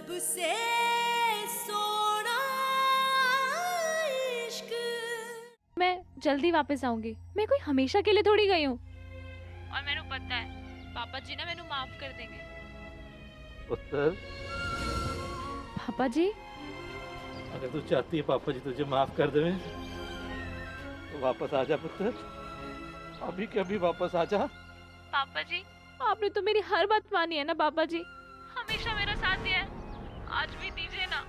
सबसे सोना इश्क। मैं जल्दी वापस आऊंगी। मैं कोई हमेशा के लिए थोड़ी गई हूँ। और मैंने पता है पापा जी ना मैंने माफ कर देंगे। पुत्र, पापा जी अगर तू चाहती है पापा जी तुझे माफ कर दें तो वापस आ जा पुत्र, अभी के अभी वापस आ जा। पापा जी आपने तो मेरी हर बात मानी है ना पापा जी, हमेशा मेरा साथ दिया है, आज भी दीजिए ना।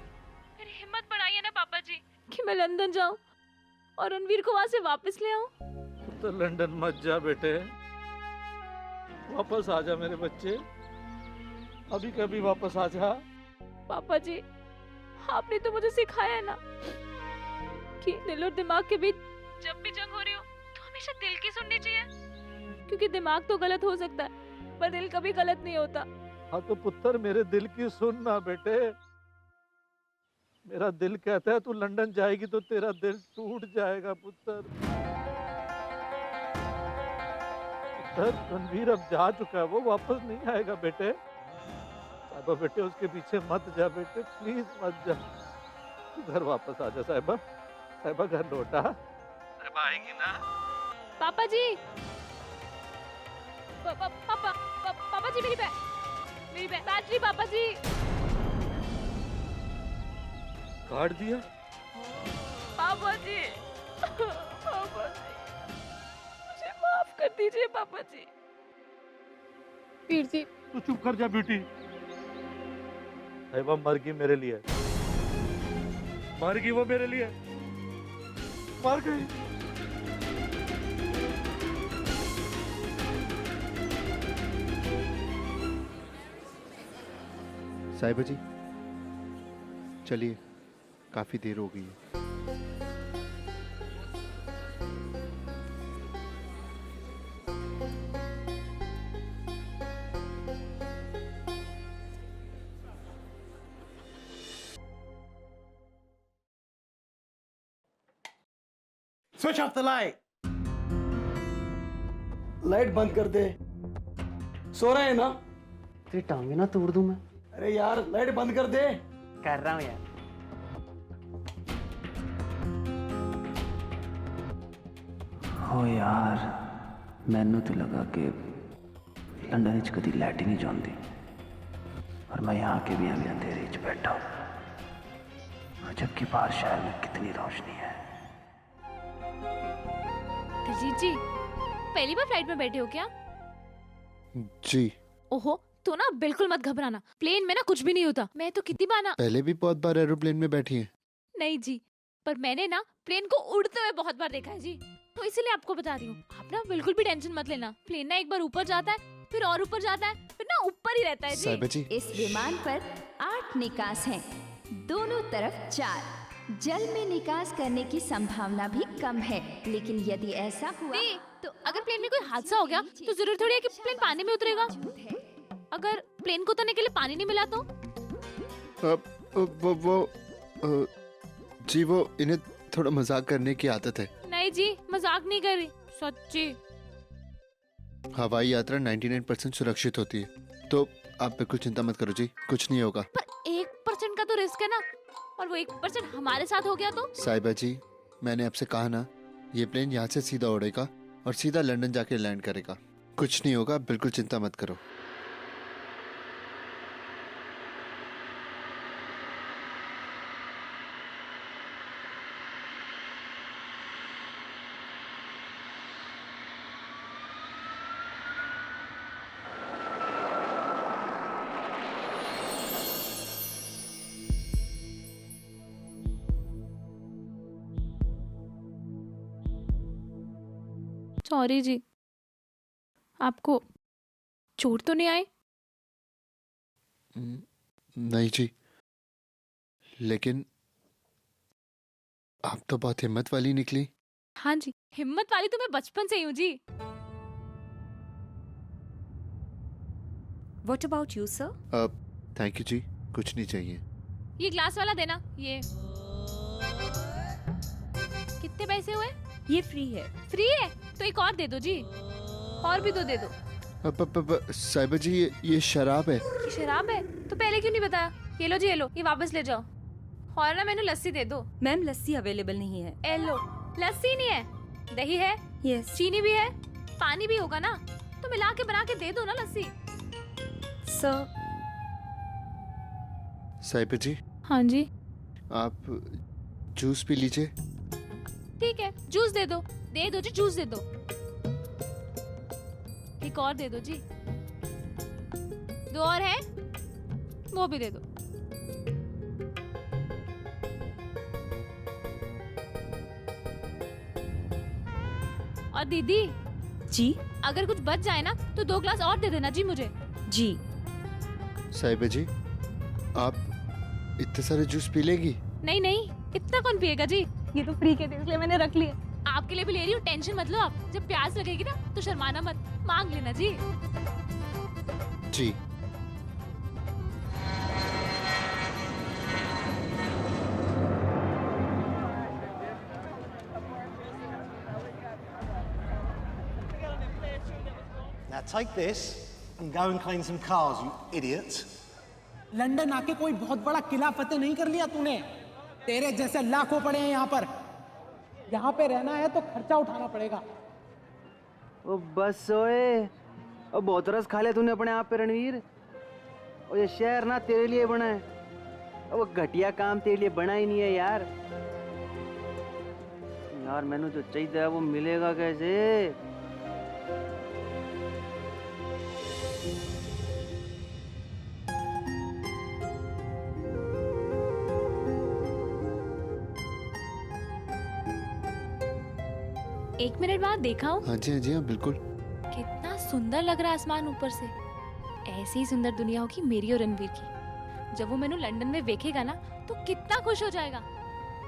मेरी हिम्मत बढ़ाइए ना पापा जी कि मैं लंदन जाऊं और रणवीर को वहां से वापस ले आऊं। पुत्र लंदन मत जा बेटे, वापस आ जा मेरे बच्चे, अभी के अभी वापस आ जा। पापा जी आपने तो मुझे सिखाया है ना कि दिल और दिमाग के बीच जब भी जंग हो रही हो तो हमेशा दिल की सुननी चाहिए, क्योंकि दिमाग तो गलत हो सकता है पर दिल कभी गलत नहीं होता। हाँ तो पुत्र मेरे दिल की सुन ना बेटे, मेरा दिल कहता है तू लंदन जाएगी तो तेरा दिल टूट जाएगा पुत्र। पुत्र रणवीर अब जा चुका है, वो वापस नहीं आएगा बेटे। साहिबा बेटे उसके पीछे मत जा बेटे, प्लीज मत जा, तू घर वापस आ जा साहिबा। साहिबा घर लौटा, साहिबा आएगी ना। पापा जी पापा जी मेरी बैटरी पापा जी। काट दिया पापा जी पापा जी मुझे माफ कर दीजिए पापा जी। वीर जी तू चुप कर जा बेटी। साहिबा मर गई मेरे लिए, मर गई वो मेरे लिए, मर गई। साहिबा जी चलिए, काफी देर हो गई है। Switch off the light, light बंद कर दे। सो रहे हैं ना? तेरी टांगे ना तोड़ दूं मैं। अरे यार लाइट बंद कर दे। कर रहा हूं यार। हो यार मैनू तो लगा कि लंदन च कदी लाइट ही नहीं जाती और मैं यहाँ के भी अभी अंधेरे च बैठा हूँ, जबकि बाहर शहर में कितनी रोशनी है। दिलजीत जी पहली बार फ्लाइट में बैठे हो क्या? जी। ओहो तो ना बिल्कुल मत घबराना, प्लेन में ना कुछ भी नहीं होता। मैं तो कितनी बार ना पहले भी बहुत बार एरोप्लेन में बैठी हैं। नहीं जी, पर मैंने ना प्लेन को उड़ते हुए बहुत बार देखा है जी, तो इसीलिए आपको बता रही हूँ। आप ना बिल्कुल भी टेंशन मत लेना, प्लेन ना एक बार ऊपर जाता है फिर और ऊपर जाता है फिर ना ऊपर ही रहता है साहिबा जी। जी इस विमान पर 8 निकास हैं, दोनों तरफ 4। जल में निकास करने की संभावना भी कम है, लेकिन यदि ऐसा हुआ नहीं, तो अगर प्लेन में कोई हादसा हो गया तो जरूर थोड़ी है कि प्लेन पानी में उतरेगा। अगर प्लेन को उतरने के लिए पानी नहीं मिला तो? जी वो इन्हें थोड़ा मजाक करने की आदत है। नहीं जी मजाक नहीं कर रही, सच्ची। हवाई यात्रा 99% सुरक्षित होती है, तो आप बिल्कुल चिंता मत करो जी, कुछ नहीं होगा। पर 1% का तो रिस्क है ना, और वो 1% हमारे साथ हो गया तो? साहिबा जी मैंने आपसे कहा ना, ये प्लेन यहाँ से सीधा उड़ेगा और सीधा लंदन जाके लैंड करेगा, कुछ नहीं होगा, बिल्कुल चिंता मत करो। सॉरी जी, आपको चोट तो नहीं आई? नहीं जी, लेकिन आप तो बहुत हिम्मत वाली निकली। हाँ जी, हिम्मत वाली तो मैं बचपन से ही हूँ जी। What about you, sir? Thank you जी, कुछ नहीं चाहिए। ये ग्लास वाला देना। ये कितने पैसे हुए? ये फ्री है। फ्री है तो एक और दे दो जी, और भी तो दे दो। साहिबा जी ये शराब है। शराब है तो पहले क्यों नहीं बताया? ये लो जी, ये लो, ये वापस ले जाओ। और ना मैंने लस्सी दे दो। मैम लस्सी अवेलेबल नहीं है। ए लो, लस्सी नहीं है, दही है, यस चीनी भी है, पानी भी होगा ना, तो मिला के बना के दे दो ना लस्सी। सर। साहिबा जी, हाँ जी, आप जूस पी लीजिए। ठीक है, जूस दे दो जी, जूस दे दो। एक और दे दो जी, 2 और है, वो भी दे दो। और दीदी, जी अगर कुछ बच जाए ना तो 2 ग्लास और दे देना जी मुझे। जी। साहिबा जी, आप इतने सारे जूस पी लेगी? नहीं नहीं, इतना कौन पिएगा जी, ये तो फ्री के थे इसलिए मैंने रख लिए। आपके लिए भी ले रही हूँ, टेंशन मत लो आप। जब प्यास लगेगी ना तो शर्माना मत, मांग लेना जी। जी। Now take this and go and clean some cars, you idiot. London आके कोई बहुत बड़ा किला फतेह नहीं कर लिया तूने। तेरे जैसे लाखों पड़े हैं यहाँ पर। यहाँ पे रहना है तो खर्चा उठाना पड़ेगा। ओ बस ओए, ओ बहुत रस खा लिया तूने अपने आप पे रणवीर। ओ ये शहर ना तेरे लिए बना है, ओ वो घटिया काम तेरे लिए बना ही नहीं है यार। यार मैंने जो चाहिए वो मिलेगा कैसे? एक मिनट बाद देखा हूँ, हाँ जी, हाँ जी, हाँ बिल्कुल। कितना सुंदर लग रहा है आसमान ऊपर से। ऐसी ही सुंदर दुनिया होगी मेरी और रणवीर की। जब वो मैंने लंदन में देखेगा ना तो कितना खुश हो जाएगा।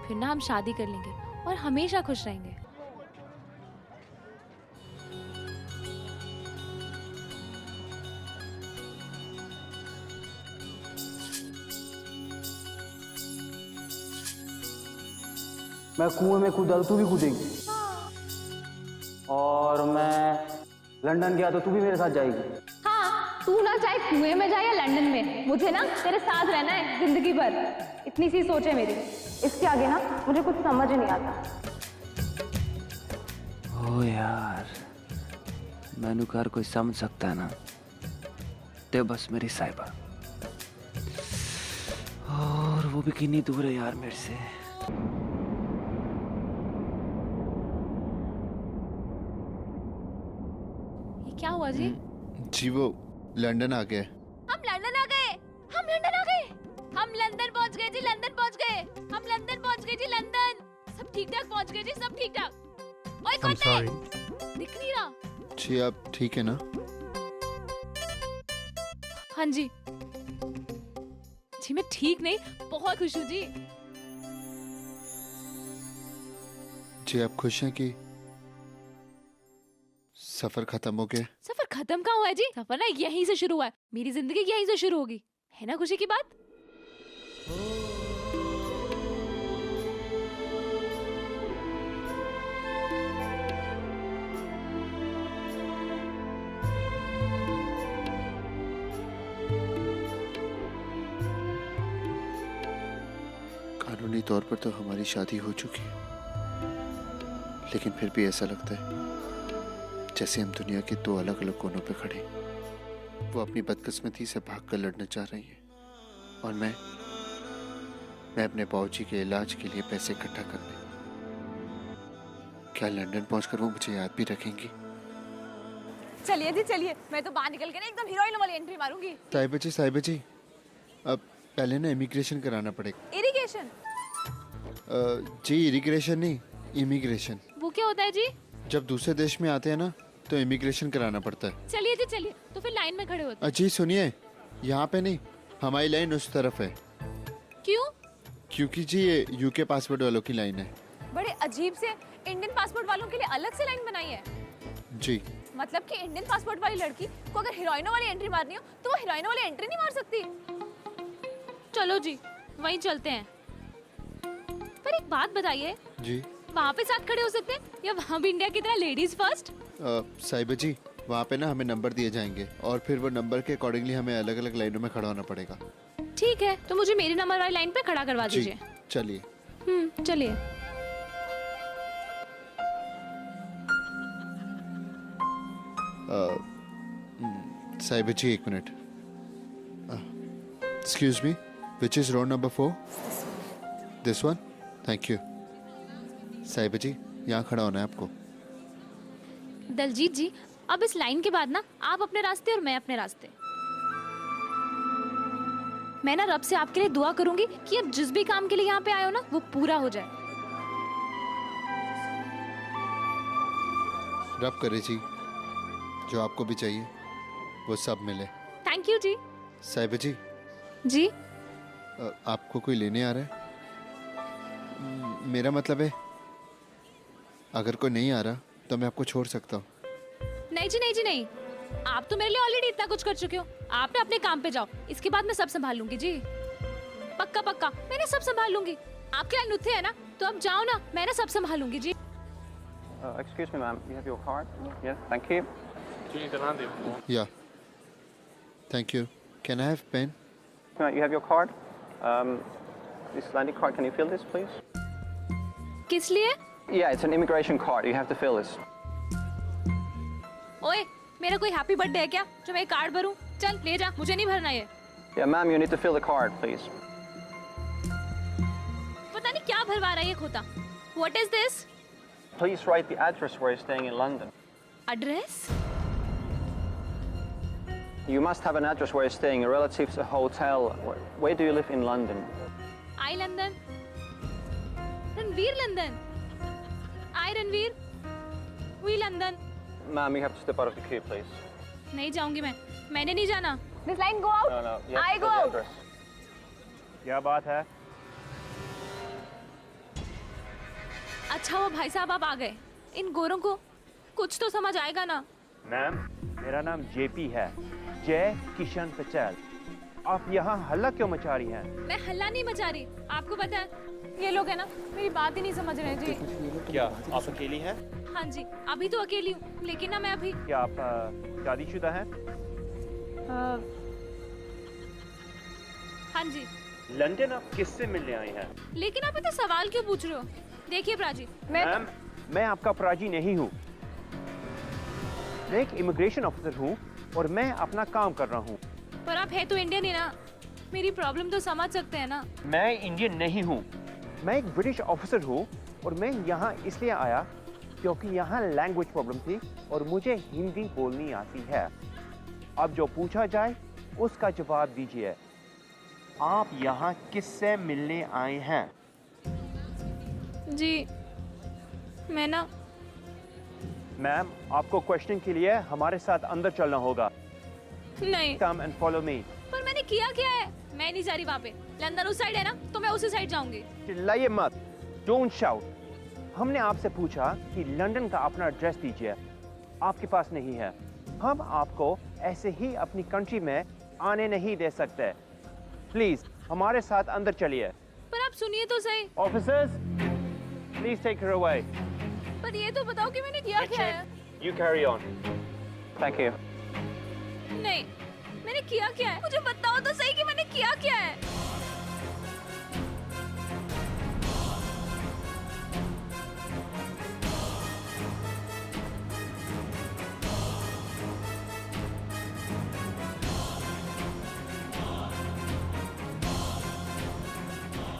फिर ना हम शादी कर लेंगे और हमेशा खुश रहेंगे। मैं कुएं में कूदा तो तू भी कूदेगी, और मैं लंदन गया तो तू भी मेरे साथ जाएगी। हाँ, तू ना चाहे कुएं में जाए या लंदन में, मुझे ना तेरे साथ रहना है जिंदगी भर। इतनी सी सोच है मेरी, इसके आगे ना मुझे कुछ समझ नहीं आता। ओ यार, मैनू कर कोई समझ सकता है ना, ते बस मेरी साहिबा। और वो भी कितनी दूर है यार मेरे से। क्या हुआ जी? जी वो लंदन आ गए। हम लंदन आ गए, हम लंदन आ गए, हम लंदन पहुंच गए जी, लंदन पहुंच गए, हम लंदन पहुंच गए जी, लंदन। सब ठीक ठाक पहुंच गए जी, सब ठीक ठाक। ओए कौन है? दिख नहीं रहा। जी आप ठीक है ना? हाँ जी, जी मैं ठीक नहीं, बहुत खुश हूँ जी। जी आप खुश हैं कि सफर खत्म हो गया? सफर खत्म कहाँ हुआ है जी? सफर ना यहीं से शुरू हुआ है, मेरी जिंदगी यहीं से शुरू होगी, है ना खुशी की बात? कानूनी तौर पर तो हमारी शादी हो चुकी है, लेकिन फिर भी ऐसा लगता है जैसे हम दुनिया के 2 अलग अलग कोनों पे खड़े। वो अपनी बदकिस्मती से भागकर लड़ना चाह रही है और मैं अपने बाबूजी के इलाज के लिए पैसे इकट्ठा करने। क्या लंदन पहुंचकर वो मुझे याद भी रखेंगी? चलिए जी चलिए, मैं तो बाहर निकल के ना एकदम हीरोइन वाली एंट्री मारूंगी। साहिबा जी, अब पहले ना इमिग्रेशन कराना पड़ेगा। इरिगेशन? जी इरिग्रेशन नहीं, इमिग्रेशन। वो क्या होता है जी? जब दूसरे देश में आते हैं ना तो इमिग्रेशन कराना पड़ता है। चलिए जी चलिए, तो फिर लाइन में खड़े होते हैं। जी सुनिए, यहाँ पे नहीं, हमारी लाइन उस तरफ है। क्यों? क्योंकि जी ये यूके पासपोर्ट वालों की लाइन है। बड़े अजीब से, इंडियन पासपोर्ट वालों के लिए अलग से लाइन बनाई है। जी मतलब कि इंडियन पासपोर्ट वाली लड़की को अगर हीरोइनों वाली एंट्री मारनी हो तो वो हीरोइनों वाली एंट्री नहीं मार सकती। चलो जी वहीं चलते हैं। पर एक बात बताइए, जी वहाँ पे साथ खड़े हो सकते हैं या वहाँ भी इंडिया की तरह लेडीज फर्स्ट? साहिबा जी, वहाँ पे ना हमें नंबर दिए जाएंगे और फिर वो नंबर के अकॉर्डिंगली हमें अलग अलग लाइनों में खड़ा होना पड़ेगा। ठीक है, तो मुझे मेरी नंबर वाली लाइन पे खड़ा करवा जी दीजिए। चलिए। चलिए। साहिबा जी एक minute. Excuse me, which is road number 4? This one, thank you. साहिबा जी यहाँ खड़ा होना है आपको। दलजीत जी, अब इस लाइन के बाद ना आप अपने रास्ते और मैं अपने रास्ते। मैं ना रब से आपके लिए दुआ करूंगी कि अब जिस भी काम के लिए यहाँ पे आए हो ना वो पूरा हो जाए। रब करे जी, जो आपको भी चाहिए वो सब मिले। थैंक यू जी। साहिबा जी जी आपको कोई लेने आ रहा है? मेरा मतलब है अगर कोई नहीं आ रहा तो मैं आपको छोड़ सकता हूँ। नहीं जी, नहीं जी, नहीं। आप तो मेरे लिए ऑलरेडी इतना कुछ कर चुके हो। आप ना अपने काम पे जाओ, इसके बाद मैं सब संभाल लूंगी जी। पक्का पक्का, मैंने सब संभाल लूंगी। आपके यहाँ नुत्थे है ना, तो अब जाओ ना, मैं ना सब संभाल लूंगी जी। Excuse me, ma'am. You have your card? Yes, thank you. या thank you. Can I have pen? You have your card? This landing card. Can you fill this, please? किस लिए? Yeah, it's an immigration card. You have to fill this. ओए, मेरा कोई happy birthday है क्या जो मैं कार्ड भरूं? चल ले जा, मुझे नहीं भरना ये। Yeah, ma'am, you need to fill the card, please. पता नहीं क्या भरवा रहा है ये खोता। What is this? Please write the address where you're staying in London. Address? You must have an address where you're staying, a relative's, a hotel. Where do you live in London? I London. Ranveer London. I Ranveer. We London. Ma'am, you have to step out of the queue, please. नहीं जाऊंगी मैंने नहीं जाना। This line go out. No, no. You have I to go fill the out. address. क्या बात है? अच्छा वो भाई साहब आप आ गए। इन गोरों को कुछ तो समझ आएगा ना। मैम, मेरा नाम जेपी है, जय किशन पटेल। आप यहाँ हल्ला क्यों मचा रही हैं? मैं हल्ला नहीं मचा रही। आपको पता है ये लोग है ना मेरी बात ही नहीं समझ रहे जी। क्या आप अकेली हैं? हाँ जी, अभी तो अकेली हूँ, लेकिन ना मैं अभी क्या आप शादीशुदा हैं? हाँ जी। लंदन आप किससे मिलने आई हैं? लेकिन आप इतना सवाल क्यों पूछ रहे हो? देखिए प्राची, मैम, मैं आपका प्राची नहीं हूँ। मैं एक इमिग्रेशन ऑफिसर हूँ और मैं अपना काम कर रहा हूँ। पर आप है तो इंडियन ही ना, मेरी प्रॉब्लम तो समझ सकते हैं ना। मैं इंडियन नहीं हूँ, मैं एक ब्रिटिश ऑफिसर हूँ और मैं यहाँ इसलिए आया क्योंकि यहाँ लैंग्वेज प्रॉब्लम थी और मुझे हिंदी बोलनी आती है। अब जो पूछा जाए उसका जवाब दीजिए। आप यहाँ किससे मिलने आए हैं? जी मैं ना मैम, आपको क्वेश्चन के लिए हमारे साथ अंदर चलना होगा। नहीं। Come and follow me. पर मैंने किया क्या है? मैं नहीं जा रही वहाँ पे। लंदन उस साइड है ना, तो मैं उसी साइड जाऊंगी। चिल्लाइए मत, डोंट शाउट। हमने आपसे पूछा कि लंदन का अपना एड्रेस दीजिए, आपके पास नहीं है। हम आपको ऐसे ही अपनी कंट्री में आने नहीं दे सकते। प्लीज हमारे साथ अंदर चलिए। पर आप सुनिए तो सही। Officers, please take her away. पर ये तो बताओ कि मैंने किया क्या है? You carry on. Thank you. नहीं, मैंने किया क्या है? मुझे बताओ तो सही कि मैंने किया क्या है?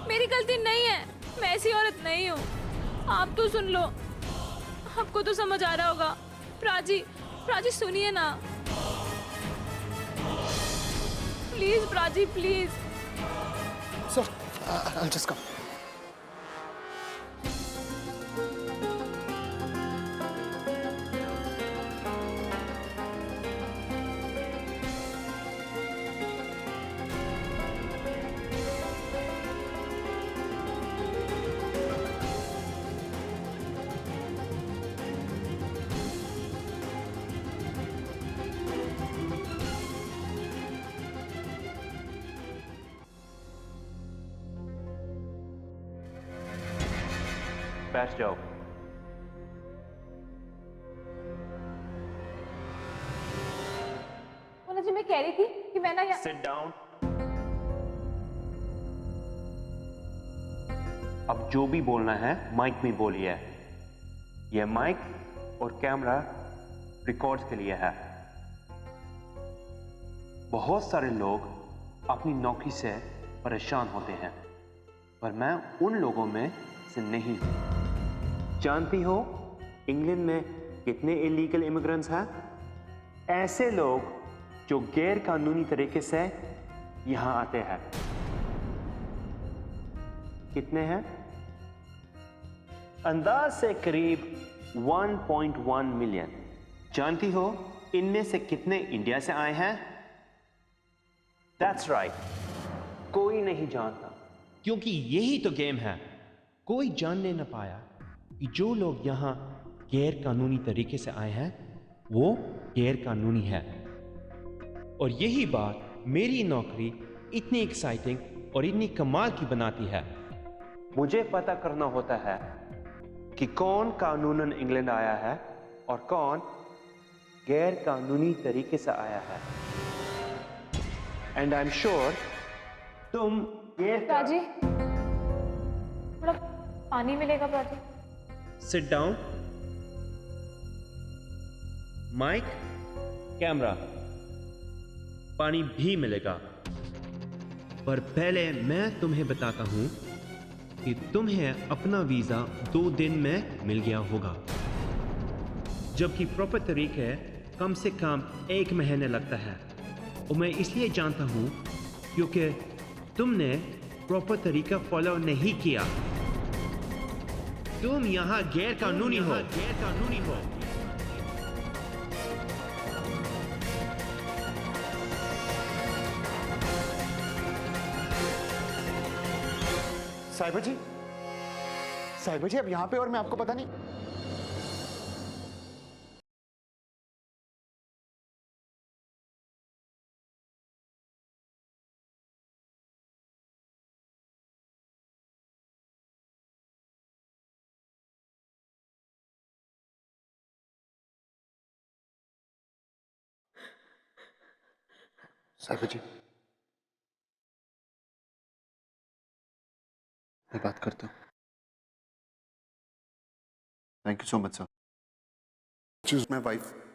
मेरी गलती नहीं है, मैं ऐसी औरत नहीं हूँ। आप तो सुन लो, आपको तो समझ आ रहा होगा। प्राची, प्राची सुनिए ना, please Prachi please. Sir, I'll just come. बैठ जाओ। जी मैं कह रही थी कि मैं ना Sit down. अब जो भी बोलना है माइक में बोलिए। यह माइक और कैमरा रिकॉर्ड्स के लिए है। बहुत सारे लोग अपनी नौकरी से परेशान होते हैं, पर मैं उन लोगों में से नहीं हूं। जानती हो इंग्लैंड में कितने इलीगल इमिग्रेंट्स हैं? ऐसे लोग जो गैर कानूनी तरीके से यहां आते हैं। कितने हैं? अंदाज से करीब 1.1 मिलियन। जानती हो इनमें से कितने इंडिया से आए हैं? That's right, कोई नहीं जानता, क्योंकि यही तो गेम है। कोई जानने न पाया कि जो लोग यहां गैर कानूनी तरीके से आए हैं वो गैर कानूनी है। और यही बात मेरी नौकरी इतनी एक्साइटिंग और इतनी कमाल की बनाती है। मुझे पता करना होता है कि कौन कानूनन इंग्लैंड आया है और कौन गैर कानूनी तरीके से आया है। एंड आई एम श्योर तुम प्राची, थोड़ा पानी मिलेगा Prachi? Sit down. Mike, camera, पानी भी मिलेगा। पर पहले मैं तुम्हें बताता हूं कि तुम्हें अपना वीजा 2 दिन में मिल गया होगा, जबकि प्रॉपर तरीके कम से कम 1 महीने लगता है। और मैं इसलिए जानता हूं क्योंकि तुमने प्रॉपर तरीका फॉलो नहीं किया। तुम यहां गैर कानूनी हो। साहिबा जी अब यहाँ पे, और मैं आपको पता नहीं। साहिबा जी, मैं बात करता हूँ। Thank you so much sir. Choose my wife.